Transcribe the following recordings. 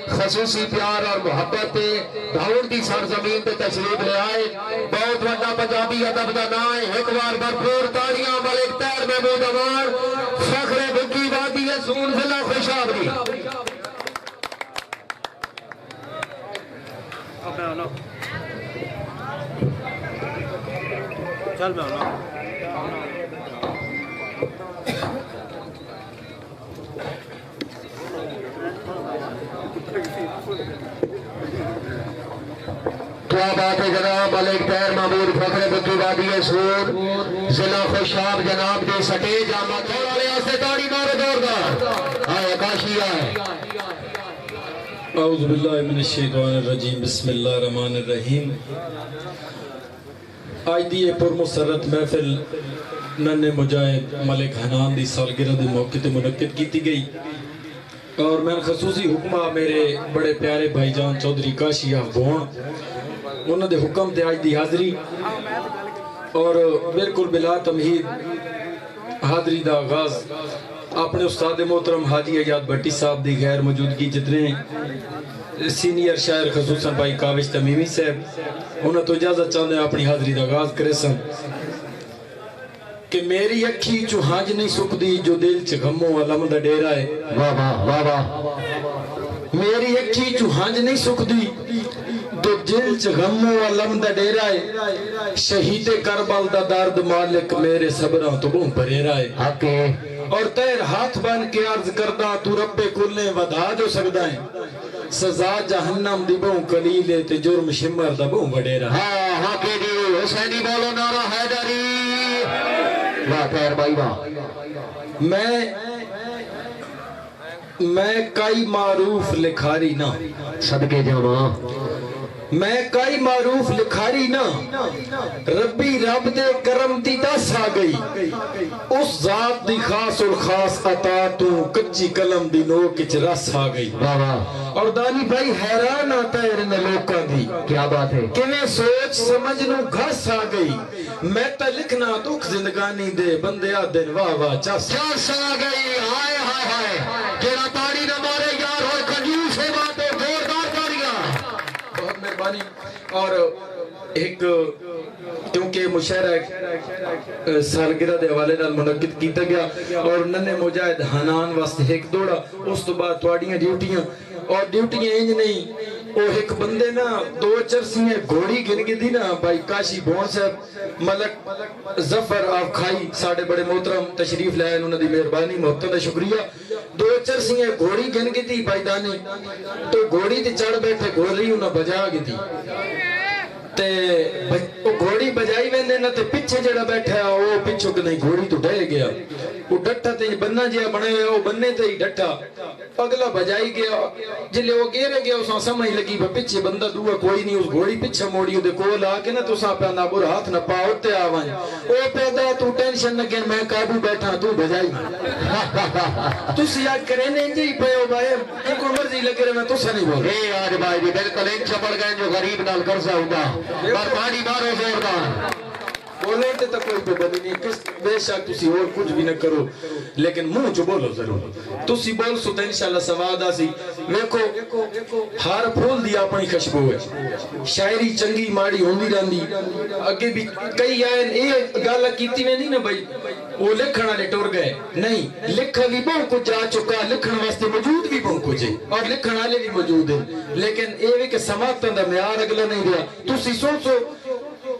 خصوصی پیار اور محبت دھاؤن دی سرزمین تے تشریف لے آئے بہت وڈا پنجابی ادب دا نام ہے ایک بار بھرپور تاڑیاں ملک طاہر محمود اوار فخر بھکی وادی سون ضلع خوشامدی چل میں ہونا کیا بات ہے جناب ملک طاہر محمود فخر بھکی وادی سون ضلع خوشام جناب دے سٹیج آمد اور والے آسے تاڑی مارے دوردار آئے کاشی آئے اعوذ باللہ من الشیطان الرجیم بسم اللہ الرحمن الرحیم آج دی پر مسرت محفل ننے مجاہد ملک حنان دی سالگرہ دی موقع تے منعقد کیتی گئی اور میں خصوصی حکمہ میرے بڑے پیارے بھائی جان چودھری کاشی افغان انہوں نے حکم تے آج دی حاضری اور بالکل بلا تمہید حاضری دا آغاز اپنے استاد محترم حاجی ایاد بھٹی صاحب دی غیر موجودگی جتنے سینئر شاعر خصوصاً بھائی کاوش تمیمی صاحب انہوں تو اجازت چاہتے ہیں اپنی حاضری دا آغاز کرے سن کہ میری اکھی چو ہانج نہیں سکھ دی جو دل چ غموں علم دا ڈیرا ہے واہ واہ واہ واہ میری اکھی چو ہانج نہیں سکھ دی تو دل چ غموں علم دا ڈیرا ہے شہید کربل دا درد مالک میرے صبراں تو بوں پریرا ہے حق اور تیر ہاتھ بن کے عرض کردہ تو رب کلیں ودا جو سکتا ہے سزا جہنم دی بوں کلیلے تے جرم شمر دا بوں وڈیرا ہاں ہاں کے دی حسینی بولو نعرہ حیدری واہ طاہر بھائی واہ میں کئی معروف لکھاری نہ صدقے جاواں میں کئی معروف لکھاری نہ ربی رب دے کرم دی دس آ گئی اس ذات دی خاص اور خاص عطا تو کچی قلم دی نوکچ رس آ گئی اور دانی بھائی حیران آتا ہے رہنے لوکاں دی کیا بات ہے کہ میں سوچ سمجھ نو گھس آ گئی میں تا لکھنا دکھ زندگانی دے بندے آ دن واہ واہ چس آ گئی ہائے ہائے ہائے جیڑا تاڑی نہ مارے یار ہوئے کنجوس ہے باتیں زوردار تاڑیاں بہت مہربانی اور ایک کیونکہ مشاعرہ سالگرہ دے حوالے نال منعقد کیتا گیا اور ننے مجاہد حنان واسطے ایک دوڑا اس تو بعد تواڑیاں ڈیوٹیاں اور ڈیوٹیاں انج نہیں وہ ایک بندے نا دو چرسیاں گھوڑی گن گی دی نا بھائی کاشی بھون صاحب ملک ظفر آپ کھائی ساڑھے بڑے محترم تشریف لائے انہوں نے دی مہربانی محترم شکریہ دو چرسیاں گھوڑی گن گی دی بھائی دانی تو گھوڑی تے چڑھ بیٹھے گھوڑی انہوں بجا گی دی تے گھوڑی بجائی ویندے نا تے پچھے جڑا بیٹھا ہے وہ پچھو کہ نہیں گھوڑی تو ڈھے گیا وہ ڈٹھا تے بننا جیا بنے ہوئے وہ بننے تے ہی ڈٹھا اگلا بجائی گیا جلے وہ گیرے گیا اساں سمجھ لگی پچھے بندہ دوہ کوئی نہیں اس گھوڑی پچھا موڑی دے کول آ کے نا تو ساں پیاندہ بر ہاتھ نہ پاؤتے آوائیں او پیدا تو ٹینشن نہ کہ میں قابو بیٹھا تو بجائی تو سیاہ کرینے جی پہو بھائی ان کو مرضی لگے رہے میں تو سا نہیں بول اے آج بھائی بھی بلکل ان چپڑ گئے جو غریب نال کرزا ہوگا بربانی مارو زوردار بولے تے تو کوئی پابندی نہیں کس بے شک تسی اور کچھ بھی نہ کرو لیکن منہ جو بولو ضرور تسی بول سو تے انشاءاللہ سواد آسی ویکھو ہر پھول دی اپنی خوشبو ہے شاعری چنگی ماڑی ہوندی رہندی اگے بھی کئی آئے اے گل کیتی ویندی نا بھائی وہ لکھن والے ٹر گئے نہیں لکھا بھی بہت کچھ جا چکا لکھن واسطے موجود بھی بہت کچھ ہے اور لکھن والے بھی موجود ہیں لیکن اے وی کہ سماعتاں دا معیار اگلا نہیں دیا تسی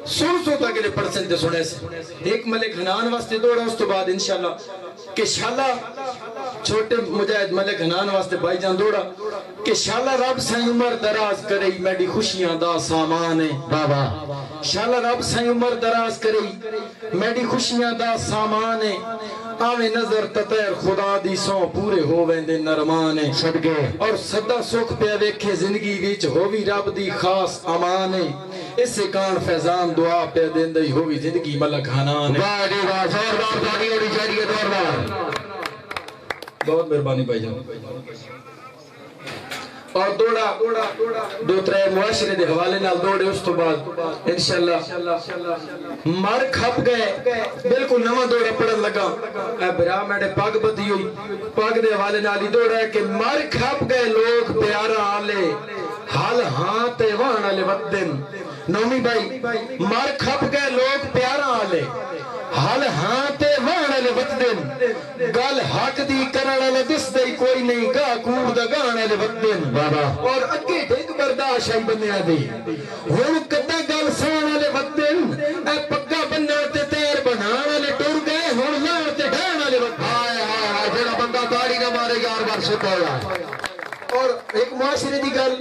سن سو تک لے پرسنٹ دے سنے سے ایک ملک حنان واسطے دوڑا اس تو بعد انشاءاللہ کہ شالا چھوٹے مجاہد ملک حنان واسطے بھائی جان دوڑا کہ شالا رب سائیں عمر دراز کرے میڈی خوشیاں دا سامان ہے بابا شالا رب سائیں عمر دراز کرے میڈی خوشیاں دا سامان ہے آویں نظر تطیر خدا دی سو پورے ہو ویندے نرمانے صدقے اور صدا سکھ پہ ویکھے زندگی ویچ ہووی رب دی خاص امانے اس سے کان فیضان دعا پہ دین دی ہووی زندگی ملک حنانے واہ جی واہ زوردار دانی ہوڑی چاہیے زوردار بہت مہربانی بھائی جان اور دوڑا دو ترے معاشرے دے حوالے نال دوڑے اس تو بعد انشاءاللہ مر کھپ گئے بالکل نواں دوڑا پڑھن لگا اے برا میڈے پاگ بدی ہوئی پاگ دے حوالے نال ہی دوڑا ہے کہ مر کھپ گئے لوگ پیارا آلے حال ہاں تے وہاں آلے ودن نومی بھائی مر کھپ گئے لوگ پیارا آلے حال ہاں تے وہاں آلے ودن گل حق دی کرن والے دس دے کوئی نہیں گا کور دا گان والے ودن اور اگے ڈگ برداشت آئی بنیا دی ہن کدا گل سان والے ودن اے پگا بننا تے تیر بنان والے ٹر گئے ہن لان تے ڈھان والے ودن ہائے ہائے ہائے جڑا بندہ داڑھی نہ مارے یار بار ستا ہوا اور ایک معاشرے دی گل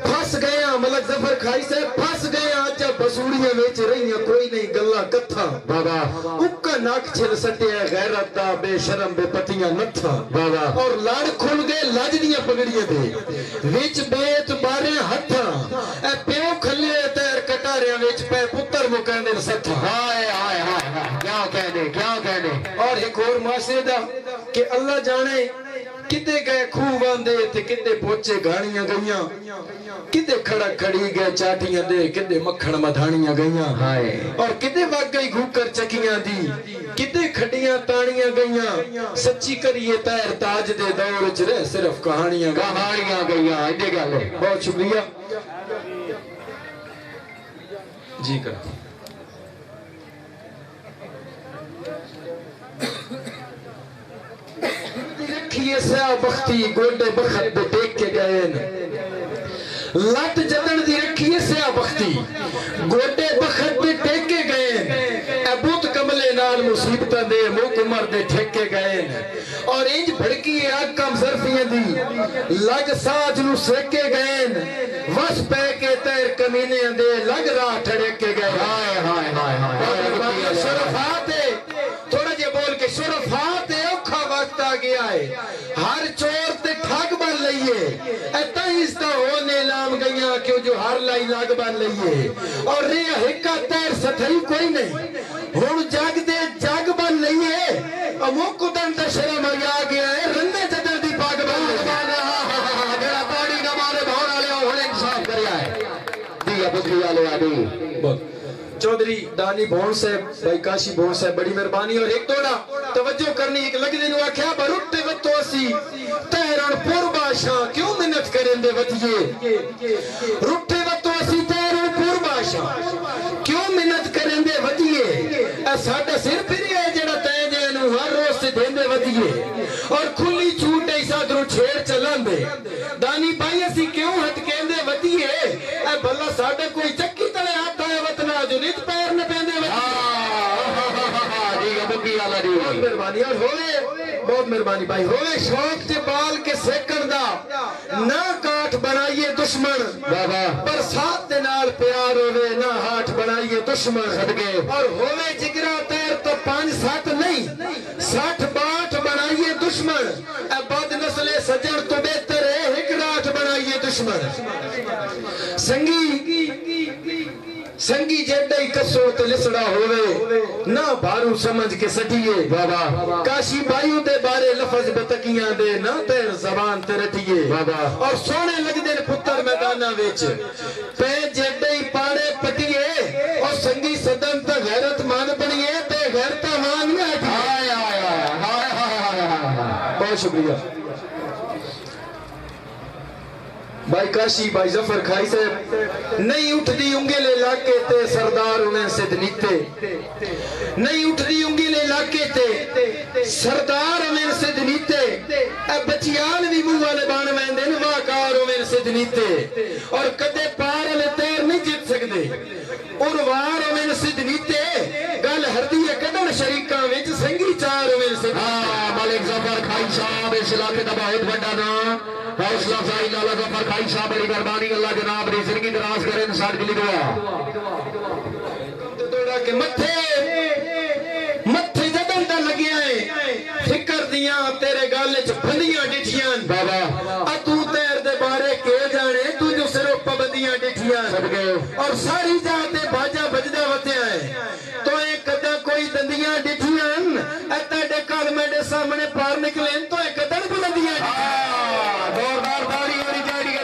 پھس گیا ملک ظفر کھائی سے پھس گیا جب بسوڑیاں ویچ رہی ہیں کوئی نہیں گلا کتھا بابا اکا ناک چھل سٹے غیرت دا بے شرم بے پتیاں نتھا بابا اور لڑ کھل گئے لاج دیاں پگڑیاں دے ویچ بیت بارے ہتھا اے پیو کھلے تیر کٹاریاں ویچ پہ پتر مکاندے ستھا ہائے ہائے ہائے کیا کہنے اور ایک اور معاشرے دا کہ اللہ جانے کتے گئے خوہ باندے تھے کتے پوچے گھانیاں گئیاں کتے کھڑا کھڑی گئے چاٹیاں دے کتے مکھڑ مدھانیاں گئیاں اور کتے وگ گئی گھوکر چکیاں دی کتے کھڑیاں تانیاں گئیاں سچی کریے تیر تاج دے دور چرے صرف کہانیاں گئیاں ایڈے گل بہت شکریہ جی کرو رکھیے سیاہ بختی گوڑے بخت دے ٹیک کے گئے لٹ جدن دی رکھیے سیاہ بختی گوڑے بخت دے ٹیک کے گئے ابوت کملے نال مصیبتہ دے موکمر دے ٹھیک کے گئے اور انج بھڑکی آگ کم ظرفیاں دی لگ ساج نو سیکے گئے وس پہ کے تیر کمینے دے لگ راہ ٹھڑک کے گئے ہائے ہائے ہائے ہائے شرفات ہے تھوڑا جے بول کے شرفات ہے اوکھا وقت آ گیا ہے ہر چور تے ٹھگ بن لئیے ایتا اس دا ہونے لام گئیاں کیوں جو ہر لائی لاگ بن لئیے اور ریا ہکا تیر ستھائی کوئی نہیں ہون جاگ دے جاگ بن لئیے امو کدن دا شرم آ گیا ہے رندے جدر دی پاگ بن لئیے جڑا پاڑی نہ مارے بھون والے ہن انصاف کریا ہے دیا بکری والے آدھی چودھری دانی بھون سے بھائی کاشی بھون سے بڑی مہربانی اور ایک دوڑا توجہ کرنی ایک لگ دینو آکھیا برٹے وتو اسی تہران پور بادشاہ کیوں منت کریں دے وتیے رٹے وتو اسی تہران پور بادشاہ کیوں منت کریں دے وتیے اے ساڈا سر پھری ہے جڑا تے جے نو ہر روز سے دیندے وتیے اور کھلی چھوٹ ایسا درو چھیڑ چلان دے دانی بھائی اسی کیوں ہٹ کہندے وتیے اے بھلا ساڈا کوئی چکی تلے ہاتھ آئے وطنا جو نیت پیر نے پہندے بہت مہربانی اور ہوئے بہت مہربانی بھائی ہوئے شوق تے بال کے سیکن دا نہ کاٹ بنائیے دشمن پر ساتھ دے نال پیار ہوئے نہ ہاتھ بنائیے دشمن اور ہوئے جگرہ تیر تو 5-7 نہیں 60-62 بنائیے دشمن اے بد نسل سجن تو بہتر ہے ایک راٹھ بنائیے دشمن سنگی جیڈائی کسو تے لسڑا ہوئے نہ بارو سمجھ کے سٹھیے کاشی بائیوں دے بارے لفظ بتکیاں دے نہ تیر زبان تے رٹھیے اور سونے لگ دے پتر میدانہ ویچ پہ جیڈائی پاڑے پٹیے اور سنگی صدن تا غیرت مان بنیے تے غیرتا مان میں بہت شکریہ بھائی کاشی بھائی ظفر کھائی سے نہیں اٹھ دی انگلے لاکے تے سردار انہیں سے دنیتے نہیں اٹھ دی انگلے لاکے تے سردار انہیں سے دنیتے اے بچیان بھی منہ والے بان میں دن واکار انہیں سے دنیتے اور کدے پار لے تیر نہیں جیت سکتے اروار انہیں سے دنیتے گل ہردی کدن شریکاں وچ سنگی چار انہیں سے ملک ظفر کھائی صاحب اس علاقے دا بہت بڑا نام حوصلہ افزائی لالا ظفر کھائی صاحب بڑی مہربانی اللہ جناب دی زندگی دراز کرے انسان کے لیے دعا کہ متھے جدن دا لگیا ہے فکر دیاں تیرے گالے چ پھلیاں ڈٹھیاں بابا تو تیر دے بارے کے جانے تو جو صرف پابندیاں ڈٹھیاں اور ساری جاتے باجا بجدا وتیا ہے تو ایک کدا کوئی دندیاں ڈٹھیاں اے تیرے کال میرے سامنے پار نکلیں تو ایک کدن بلندیاں زوردار تاڑی ہونی چاہیے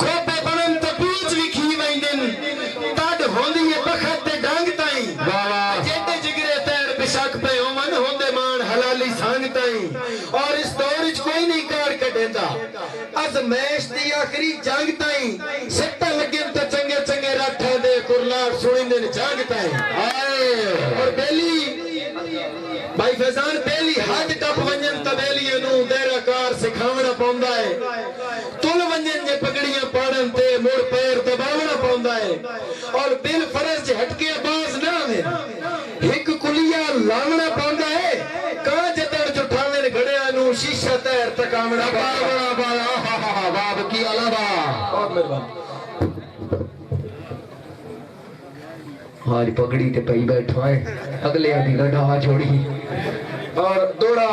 کھوپے بنن تے بیچ بھی کھی ویندن تڈ ہوندی ہے بخت تے ڈنگ تائیں واہ واہ جیتے جگرے تیر بشک پہ ہومن ہوندے مان حلالی سانگ تائیں اور اس دور وچ کوئی نہیں کار کڈیندا ازمائش دی آخری جنگ تائیں سٹا لگن تے چنگے چنگے راٹھاں دے کرلاٹ سنیندے جنگ تائیں اور بیلی بھائی فیضان بیلی حد ٹپ ونجن تا بیلی نو دیرا کار سکھاونا پوندا ہے تل ونجن جے پگڑیاں پاڑن تے مڑ پیر دباونا پوندا ہے اور بل فرض جے ہٹکے باز نہ آوے ایک کلیا لاونا پوندا ہے کہاں جتڑ جٹھاویں گھڑیاں نو شیشہ تیر تکاونا پوندا ہے باب کی علاوہ بہت مہربان آج پگڑی تے پئی بیٹھا ہے اگلے آدھی گڑھا جوڑی اور دوڑا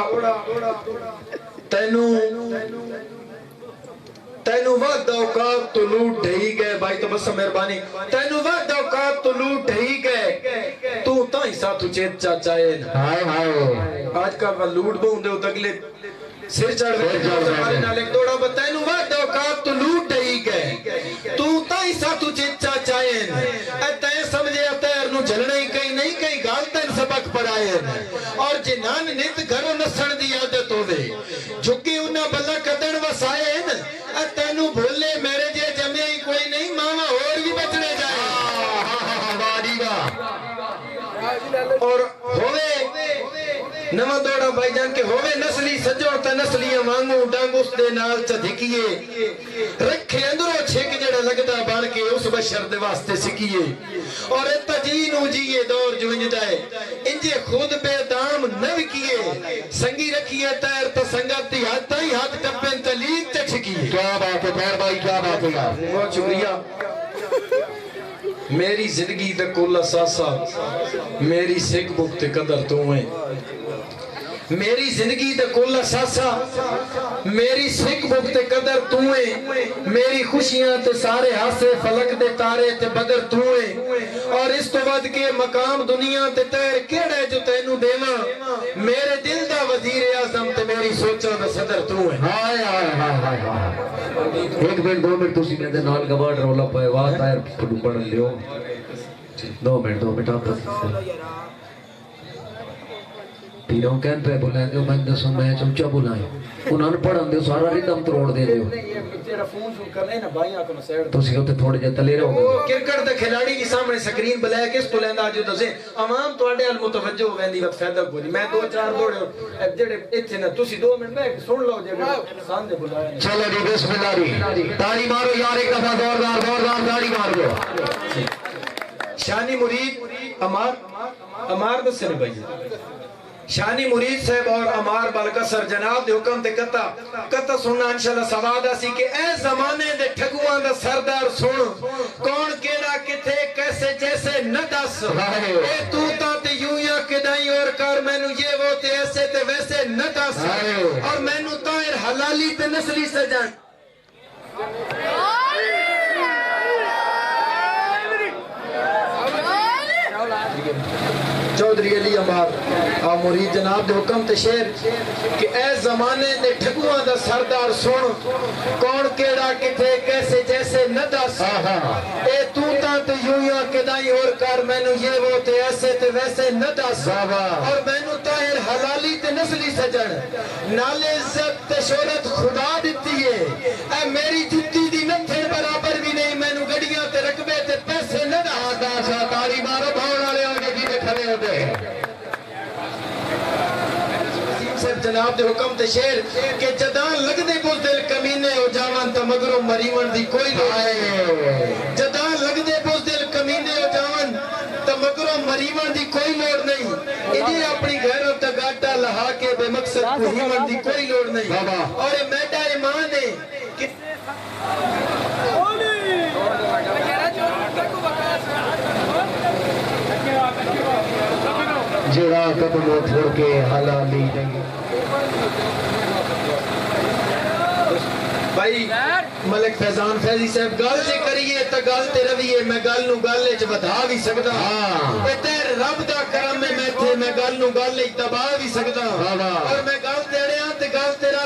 تینو وقت اوقات تو لوٹ ڈھئی گئے بھائی تو بس مہربانی تینو وقت اوقات تو لوٹ ڈھئی گئے تو تائیں ساتھ چیت چاچائے ہائے ہائے آج کا وہ لوٹ بہن دے اتگلے سر چڑھ گئے ہمارے نالک دوڑا بتائنو وقت اوقات تو لوٹ ڈھئی گئے تو تائیں ساتھ چیت چاچائے اے تائیں سمجھے اتیر نو جلنے ہی کہیں نہیں کہیں گالتن سبق پڑھائے اور جنان نیت گھروں نسن دی عادت ہوئے جھکی انہا بلا قدر وسائے اے تینو بھولے میرے جے جمعے ہی کوئی نہیں ماما اور بھی بچنے جائے اور ہوئے نمہ دوڑا بھائی جان کے ہوئے نسلی سجوڑ تا نسلیاں وانگو ڈانگ اس دے نال چدھکیے رکھے اندروں چھک جڑا لگتا بان کے اس بشر دے واسطے سکیے اور اتجین جیے دور جو انجدائے انجے خود بے دام نو کیے سنگی رکھیے تیر تا سنگت دی ہاتھ تائی ہاتھ کپن تلیت چکھکیے کیا بات ہے خیر بھائی کیا بات ہے یار بہت شکریہ میری زندگی تے کل اساسا میری سکھ بک تے قدر تو ہیں میری زندگی تے کل اساسا میری سکھ بک تے قدر تو ہیں میری خوشیاں تے سارے ہاسے فلک دے تارے تے بدر تو ہیں اور اس تو ود کے مقام دنیا تے تیر کیڑے جو تینو دیواں میرے دل دا وزیر اعظم تے میری سوچاں دا صدر تو ہیں ہائے ہائے ہائے ہائے ہائے ایک منٹ دو منٹ تسی میں دے نال گواڑ رولا پائے وات آئر پڑھو پڑھ لیو دو منٹ آپ پیروں کہن پہ بلائیں دیو میں دسوں میں چمچہ بلائیں انہوں نے پڑھن دیو سارا ریدم تروڑ دے دیو تو سی ہوتے تھوڑے جے تلے رہو گے کرکٹ دے کھلاڑی کی سامنے سکرین بلائے کس تو لیندہ آجو دسیں عوام تو اڈے المتوجہ ہوئے دی وقت فیدہ کو دی میں دو چار دوڑے جڑے اتھے نا تسی 2 منٹ میں سن لو جے سان دے بلائے چلو جی بسم اللہ ری تاڑی مارو یار ایک دفعہ زوردار تاڑی مار دو شانی مرید امار دسے نے بھائی شانی مرید صاحب اور امار بالکسر جناب دے حکم دے کتا سننا انشاءاللہ سواد آسی کہ اے زمانے دے ٹھگوان دا سردار سن کون کیڑا کتھے کیسے جیسے نہ دس اے تو تا تے یوں یا کدائی اور کر مینو یہ وہ تے ایسے تے ویسے نہ دس اور مینو طاہر حلالی تے نسلی سجن چودھری علی امار مرید جناب دے حکم تے شیر کہ اے زمانے دے ٹھگوان دا سردار سن کون کیڑا کتھے کیسے جیسے نہ دس اے تو تا تے یوں یا کدائی اور کر مینو یہ وہ تے ایسے تے ویسے نہ دس اور مینو طاہر حلالی تے نسلی سجن نالے عزت تے شہرت خدا دیتی ہے اے میری جتی دی نتھن برابر بھی نہیں مینو گڑیاں تے رقبے تے پیسے نہ دس تاڑی مارو بھاؤ والے آگے جی میں کھڑے ہوتے ہیں جناب دے حکم تے شیر کہ جدان لگ دے بوز دل کمینے ہو جاوان تا مگروں مریون دی کوئی لوڑ نہیں جدان لگ دے بوز دل کمینے ہو جاوان تا مگروں مریون دی کوئی لوڑ نہیں انہیں اپنی گھروں تا گاٹا لہا کے بے مقصد کوہیون دی کوئی لوڑ نہیں اور میڈا ایمان ہے کہ جڑا قدموں تھوڑ کے حلالی دیں بھائی ملک فیضان فیضی صاحب گل جے کریے تا گل تے رویے میں گل نو گل اچ ودھا بھی سکدا اے تیر رب دا کرم میں تھے میں گل نو گل اچ دبا بھی سکدا اور میں گل تیرے ہاں تے گل تیرا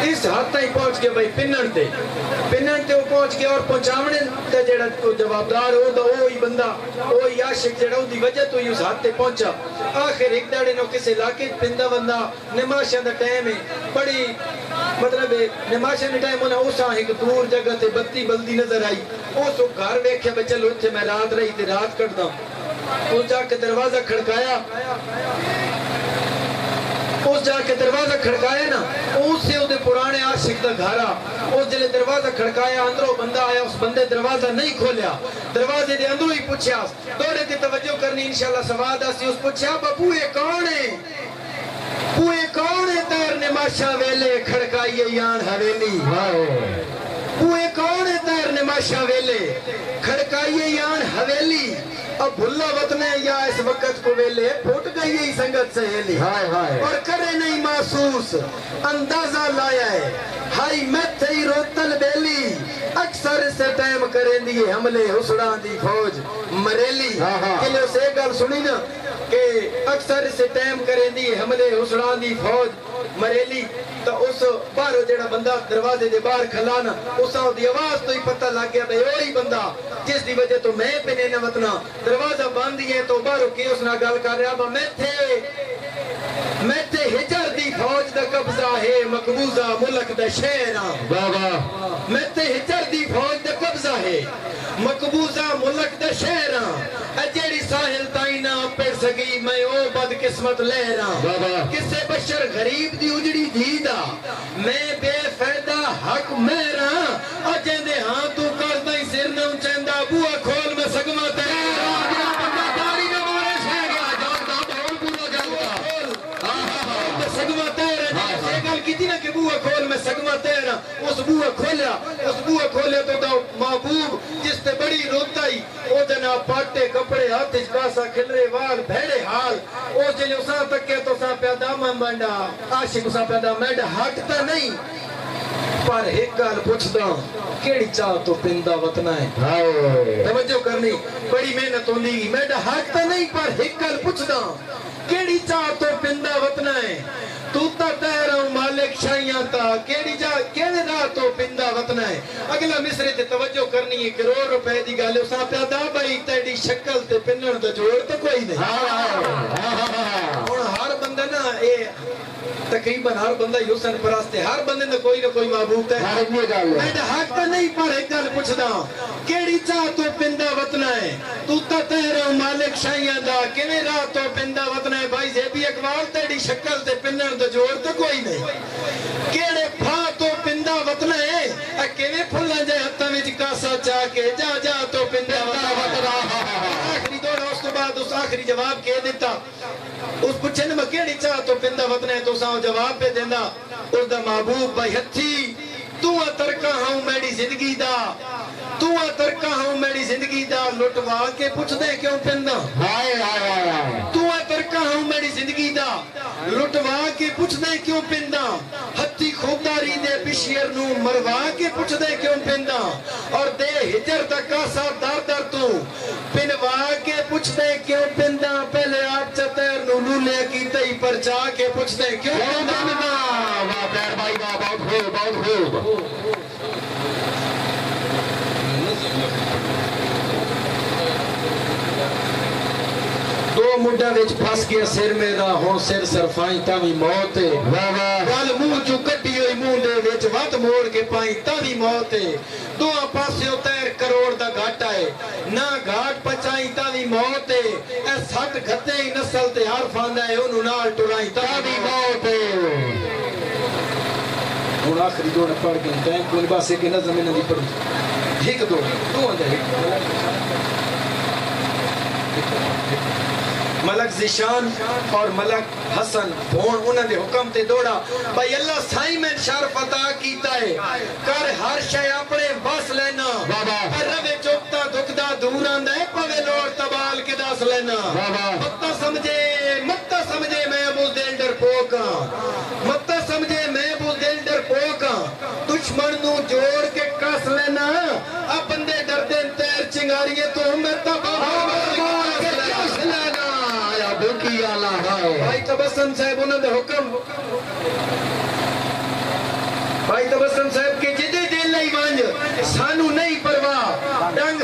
اس حد تک پہنچ گیا بھائی پنن تے وہ پہنچ گیا اور پہنچاونے تے جڑا جوابدار ہوگا وہی بندہ وہی عاشق جڑا دی وجہ تو ہی اس حد تے پہنچا آخر ایک داڑے نو کسی علاقے پندا بندہ نماشاں دا ٹائم ہے بڑی مطلب نماشاں دا ٹائم ہونا اساں ایک دور جگہ تے بتی بلدی نظر آئی اس گھر ویکھیا بے چلو اتھے میں رات رہی تے رات کٹدا اس جا کے دروازہ کھڑکایا نا اس سے دے پرانے عاشق دا گھر اس جلے دروازہ کھڑکایا اندروں بندہ آیا اس بندے دروازہ نہیں کھولیا دروازے دے اندروں ہی پوچھیا دوڑے تے توجہ کرنی انشاءاللہ سواد آسی اس پوچھیا بابو یہ کون ہے تیر نماشا ویلے کھڑکائیے یان حویلی بوئے کون ہے تیر نماشا ویلے کھڑکائیے یان حویلی اب بھلا وطن ہے یا اس وقت کو ویلے پھوٹ گئی ہے سنگت سہیلی اور کرے نہیں محسوس اندازہ لایا ہے ہائی میں تھی روتل بیلی اکثر اس سے ٹائم کریں دیئے حملے حسڑان دی فوج مریلی کہ لے اسے گل سنی نا کہ اکثر اس سے ٹائم کریں دیئے حملے حسڑان دی فوج مریلی تو اس باہر جڑا بندہ دروازے دے باہر کھلانا اساں دی آواز تو ہی پتہ لگ گیا بھئی وہی بندہ جس دی وجہ تو میں پہ نہیں وطنا دروازہ بند ہے تو باہر کی اس نہ گل کر رہا میں تھے ہجر دی فوج دا قبضہ ہے مقبوضہ ملک دا شہراں میں تھے ہجر دی فوج دا قبضہ ہے مقبوضہ ملک دا شہراں اجیڑی ساحل تائیں نہ پڑ سکی میں او بد قسمت لہراں کسے بشر غریب دی اجڑی دیدہ میں بے فیدہ حق مہراں اجیں دے ہاں تو کر دائیں سر نہ چندہ بوا کھول میں سگمہ تیرا سگمہ تیرا جیسے گل کی تھی نا کہ بوہ کھول میں سگمہ تیرا اس بوہ کھولیا تو دا محبوب جس تے بڑی روتائی او جناب پاٹے کپڑے ہاتھ کاسا کھلرے وال بھیڑے حال او جلے اساں تکے تو ساں پیدا مہمانڈا عاشق اساں پیدا مہنڈا ہٹتا نہیں پر ایک گل پوچھدا کیڑی چاہ تو پندا وطن ہے توجہ کرنی بڑی محنت ہوندی مہنڈا ہٹتا نہیں پر ایک گل پوچھدا کیڑی چاہ تو پندا وطن ہے تو تا تیرہ مالک شائیاں تا کیڑی جا کیڑے دا تو پندا وطن ہے اگلا مصرے تے توجہ کرنی ہے کروڑ روپے دی گالے اساں پیدا بھائی تیڑی شکل تے پنن دا جوڑ تو کوئی نہیں ہر بندہ نا تقریباً ہر بندہ حسن پرستے ہر بندے نے کوئی نہ کوئی محبوب ہے میں حق تو نہیں پر ایک گل پوچھدا کیڑی چاہ تو پندا وطن ہے تو تا تیرا مالک شائیاں دا کیویں راہ تو پندا وطن ہے بھائی زیبی اقبال تیری شکل تے پنن دا جوڑ تو کوئی نہیں کیڑے پھا تو پندا وطن ہے اے کیویں پھلاں جے ہتھاں وچ کاسا چا کے جا تو پندا وطن آخری دور اس تو بعد اس آخری جواب کہہ دیتا اس پوچھے میں کیڑی چاہ تو پندا وطن ہے تو ساں جواب پہ دینا اس دا محبوب بھائی ہتھی تو ترکا ہوں میری زندگی دا لٹوا کے پوچھ دے کیوں پندا تو ترکا ہوں میری زندگی دا لٹوا کے پوچھ دے کیوں پندا ہتھی خوبداری دے پشیر نو مروا کے پوچھ دے کیوں پندا اور دے ہجر دا کاسا در تو پنوا کے پوچھ دے کیوں پندا پہلے آپ چتر نو لولے کی تئی پرچا کے پوچھ دے کیوں پندا واہ پیر بھائی واہ بہت خوب دو مڈا وچ پھس گیا سر میرا ہن سر سرفائیں تاوی موت ہے گل منہ چوں کٹی ہوئی منہ دے وچ وت موڑ کے پائیں تاوی موت ہے دو پاسے تیر کروڑ دا گھاٹا ہے نہ گھاٹ پچائیں تاوی موت ہے اے سٹ گھتے ہی نسل تے ہر فاندا ہے اونوں نال ٹرائیں تاوی موت ہے ہن آخری دو پڑھ کے ٹائم کوئی بس ایک نظم میں نہیں پڑھ ایک دو اندر ملک زشان اور ملک حسن فون انہوں نے حکم تے دوڑا بھائی اللہ سائیں میں شرف عطا کیتا ہے کر ہر شے اپنے بس لینا روے چوکتا دکھدا دور آندا ہے پوے لوڑ تبال کے دس لینا متا سمجھے میں ابو دل ڈر پوکاں متا سمجھے میں ابو دل ڈر پوکاں دشمن نو جوڑ کے کس لینا اب بندے ڈر دین تیر چنگاریے تو میں بھائی تبسم صاحب انہوں نے حکم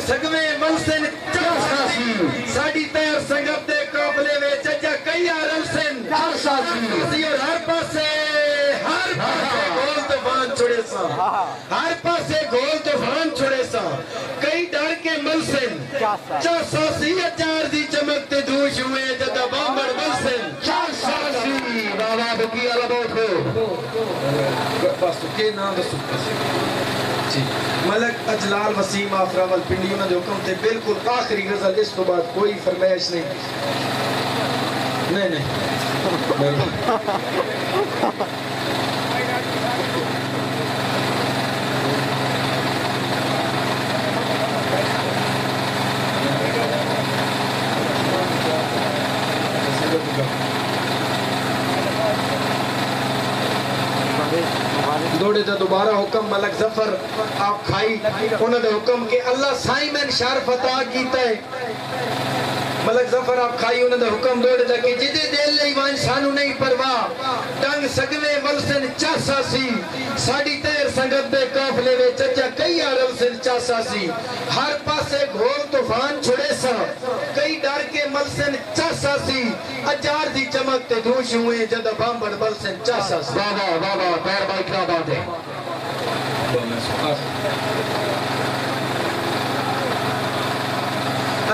سگویں ملسن ساڑی تیر سنگت دے قابلے میں چچا کئی آرلسن اور ہر پاسے گول طوفان چھوڑے سا ہر پاسے گول طوفان چھوڑے سا کئی ڈر کے ملسن چاسا سی اچار دی چمکتے دوش ہوئے جدہ بامبر ملسن چاسا سی بابا بکی اللہ بہت ہو بس تو کے نام رسول جی ملک اجلال وسیم آفراول پنڈی انہوں نے حکم تھے بالکل آخری غزل اس تو بعد کوئی فرمائش نہیں دوڑے تھا دوبارہ حکم ملک ظفر آپ کھائی انہوں نے حکم کہ اللہ سائمن شرف عطا کیتا ہے ملک ظفر آپ کھائی انہوں نے حکم دوڑے تھا کہ جدے دل لئی وان سانو نہیں پرواہ ٹنگ سگوے ملسن چاسا سی ساڑی تیر سنگت دے قافلے میں چچا کئی آرلسن چاسا سی ہر پاسے گھول طوفان چھڑے سا کئی ڈر کے ملسن چاسا سی اجار دی چمکتے دھوش ہوئے جدہ بامبر ملسن چاسا سی بابا بابا پیر بھائی کیا بات ہے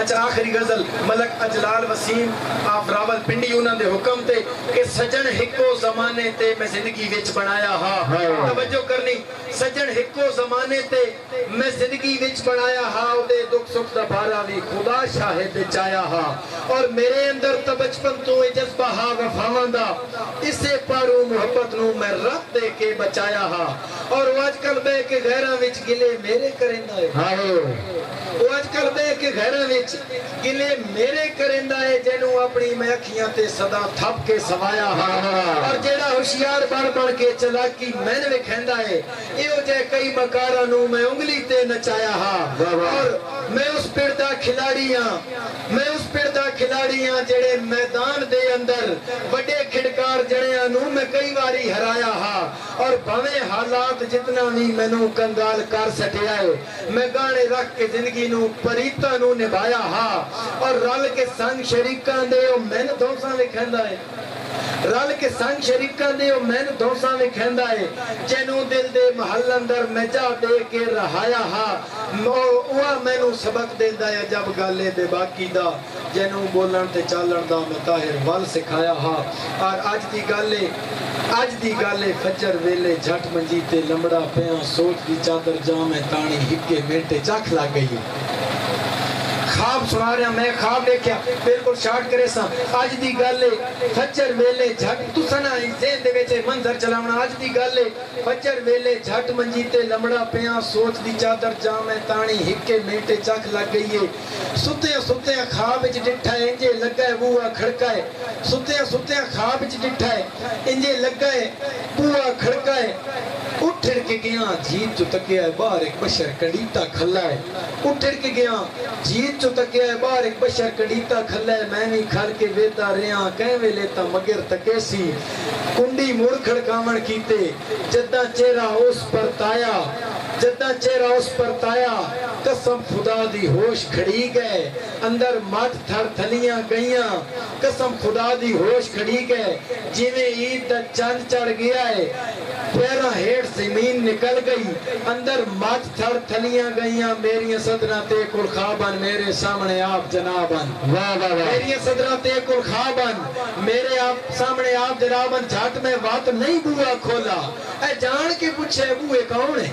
اچھا آخری غزل ملک اجلال وسیم آپ راول پنڈی انہوں نے حکم تے کہ سجن ہکو زمانے تے میں زندگی وچ بنایا ہاں توجہ کرنی سجن ہکو زمانے تے میں زندگی وچ بنایا ہاں دے دکھ سکھ دا بھارا بھی خدا شاہد چایا ہاں اور میرے اندر تا بچپن تو جذبہ ہاں وفاوان دا اسے پارو محبت نو میں رب دے کے بچایا ہاں اور وہ آج کل بے کے غیرہ وچ گلے میرے کرندہ ہے وہ آج کل بے کے غیرہ وچ گلے میرے کرندہ ہے جنہوں اپنی میں اکھیاں تے صدا تھپ کے سوایا ہاں اور جیڑا ہوشیار بڑھ بڑھ کے چلاکی میں نے کھیندہ ہے ایو جے کئی مکارہ نو میں انگلی تے نچایا ہاں اور میں اس پردہ کھلاڑیاں جڑے میدان دے اندر بڑے کھڑکار جڑیاں نو میں کئی واری ہرایا ہاں اور بھویں حالات جتنا بھی میں نو کنگال کر سٹیا ہے میں گانے رکھ کے زندگی نو پریتا نو نبھایا ہاں اور رل کے سنگ شریکان دے میں نے دوساں میں کھیندہ ہے رل کے سنگ شریکان دے میں نے دوساں میں کھیندہ ہے جنوں دل دے محل اندر میں جا دے کے رہایا ہاں اوہ میں نو سبق دے دا ہے جب گالے بے باقی دا جنوں بولن تے چالن دا میں طاہر وال سکھایا ہاں اور آج دی گالے فجر ویلے جھٹ منجی تے لمڑا پیاں سوچ دی چادر جامے تانی ہکے میٹے چاکھ لا گئی خواب سنا رہا میں خواب دیکھیا بالکل شارٹ کرے سا آج دی گالے فجر ویلے جھٹ تو سنا زین دے ویچے منظر چلاونا آج دی گالے فجر ویلے جھٹ منجیتے لمڑا پیاں سوچ دی چادر جامے تانی ہکے میٹے چاک لگ گئی ہے ستے خواب اچ ڈٹھا ہے انجے لگا ہے بوہ کھڑکا ہے ستے خواب اچ ڈٹھا ہے انجے لگا ہے بوہ کھڑکا ہے اٹھڑ کے گیا جیت جو تکیا ہے باہر ایک بشر کڑیتا کھلا ہے اٹھڑ کے گیا جیت جو تکیا ہے باہر ایک بشر کڑیتا کھلا ہے میں نہیں کھل کے ویتا ریاں کہیں وے لیتا مگر تکیسی کنڈی مڑ کھڑکاون کیتے جدہ چہرہ اس پر تایا قسم خدا دی ہوش کھڑی گئے اندر مات تھر تھلیاں گئیاں قسم خدا دی ہوش کھڑی گئے جویں عید دا چند چڑھ گیا ہے پیرا ہیٹ زمین نکل گئی اندر مات تھر تھلیاں گئیاں میری صدرہ تے کل خوابن میرے سامنے آپ جنابن میری صدرہ تے کل خوابن میرے آپ سامنے آپ جنابن جھٹ میں بات نہیں بوا کھولا اے جان کے پوچھے بوئے کون ہے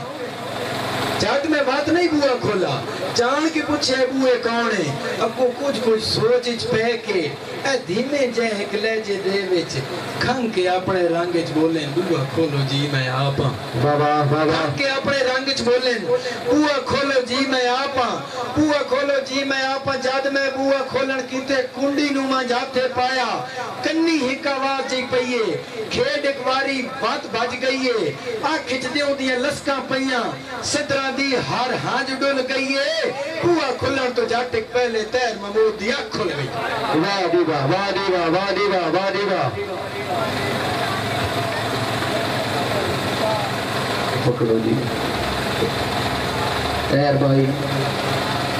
جھٹ میں بات نہیں بوا کھولا جان کے پوچھے بوئے کون ہے اب کو کچھ سوچ پہ کے اے دھیمے جے ایک لہجے دے وچ کھنگ کے اپنے رنگ چ بولیں بوا کھولو جی میں آپاں کھنگ کے اپنے رنگ چ بولیں بوا کھولو جی میں آپاں بوا کھولو جی میں آپاں جد میں بوا کھولن کیتے کنڈی نوما جاتے پایا کنی ہک آواز چی پئیے کھیڈ ایک واری بات بج گئیے آنکھ کھچ دیوں دیاں لسکاں پئیاں صدرہ دی ہر ہانج ڈول گئیے بوا کھولن تو جاٹک پہلے تیر محمود دی آنکھ کھل گئی واہ دیوا واہ دیوا واہ دیوا واہ دیوا پکڑو جی تیر بھائی